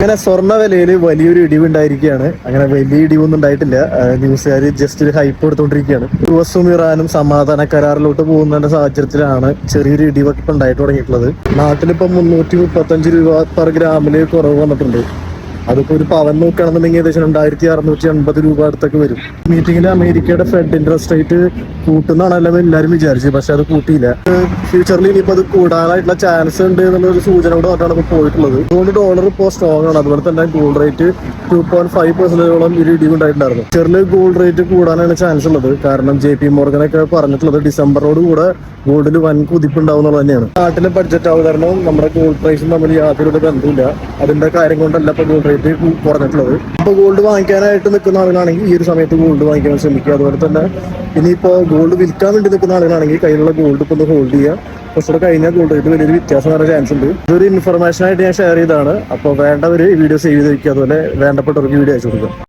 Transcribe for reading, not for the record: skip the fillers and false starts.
അങ്ങനെ സ്വർണ്ണ വിലയിൽ വലിയൊരു ഇടിവുണ്ടായിരിക്കുകയാണ്. അങ്ങനെ വലിയ ഇടിവൊന്നും ഉണ്ടായിട്ടില്ല. ന്യൂസുകാർ ജസ്റ്റ് ഒരു ഹൈപ്പ് കൊടുത്തോണ്ടിരിക്കുകയാണ്. യുഎസും ഇറാനും സമാധാന കരാറിലോട്ട് പോകുന്നതിന്റെ സാഹചര്യത്തിലാണ് ചെറിയൊരു ഇടിവൊക്കെ ഉണ്ടായിട്ട് തുടങ്ങിയിട്ടുള്ളത്. നാട്ടിലിപ്പോ 335 രൂപ പെർ ഗ്രാമില് കുറവ് വന്നിട്ടുണ്ട്. അതിപ്പോ ഒരു പവൻ നോക്കുകയാണെന്നുണ്ടെങ്കിൽ ഏകദേശം 2680 രൂപ അടുത്തൊക്കെ വരും. മീറ്റിംഗിൽ അമേരിക്കയുടെ ഫെഡ് ഇൻട്രസ്റ്റ് റേറ്റ് കൂട്ടുന്നാണല്ലോ എല്ലാവരും വിചാരിച്ചത്. പക്ഷെ അത് കൂട്ടിയില്ല. ഫ്യൂച്ചറിൽ ഇനിയിപ്പോ അത് കൂടാനായിട്ടുള്ള ചാൻസ് ഉണ്ട് എന്നുള്ള സൂചന കൂടെ പറഞ്ഞാണ് ഇപ്പോൾ പോയിട്ടുള്ളത്. അതുകൊണ്ട് ഡോളർ ഇപ്പോൾ സ്ട്രോങ് ആണ്. അതുപോലെ തന്നെ ഗോൾഡ് റേറ്റ് 2.5% ഒരു ഇടിവുണ്ടായിട്ടുണ്ടായിരുന്നു. ചെറിയ ഗോൾഡ് റേറ്റ് കൂടാനാണ് ചാൻസ് ഉള്ളത്. കാരണം JP മോർഗനൊക്കെ പറഞ്ഞിട്ടുള്ളത് ഡിസംബറോട് കൂടെ ഗോൾഡിൽ വൻ കുതിപ്പുണ്ടാവും എന്നുള്ളത് തന്നെയാണ്. നാട്ടിലെ ബഡ്ജറ്റ് അവതരണവും നമ്മുടെ ഗോൾഡ് പ്രൈസും തമ്മിൽ യാതൊരു ബന്ധമില്ല. അതിന്റെ കാര്യം കൊണ്ടല്ല ഇപ്പൊ ഗോൾഡ് റേറ്റ് കുറഞ്ഞിട്ടുള്ളത്. ഇപ്പൊ ഗോൾഡ് വാങ്ങിക്കാനായിട്ട് നിൽക്കുന്ന ആളുകളാണെങ്കിൽ ഈ ഒരു സമയത്ത് ഗോൾഡ് വാങ്ങിക്കാൻ ശ്രമിക്കുക. അതുപോലെ തന്നെ ഇനിയിപ്പോ ഗോൾഡ് വിൽക്കാൻ വേണ്ടി നിൽക്കുന്ന ആളുകളാണെങ്കിൽ കയ്യിലുള്ള ഗോൾഡ് ഇപ്പൊ ഒന്ന് ഹോൾഡ് ചെയ്യുക. കുറച്ചുകൂടെ കഴിഞ്ഞാൽ ഗോൾഡ് റേറ്റ് വലിയൊരു വ്യത്യാസം വരാൻ ചാൻസ് ഉണ്ട്. ഇതൊരു ഇൻഫർമേഷൻ ആയിട്ട് ഞാൻ ഷെയർ ചെയ്തതാണ്. അപ്പോൾ വേണ്ടവർ ഈ വീഡിയോ സേവ് ചെയ്ത് വയ്ക്കുക. അതുപോലെ വേണ്ടപ്പെട്ടവർക്ക് വീഡിയോ അയച്ചു കൊടുക്കുക.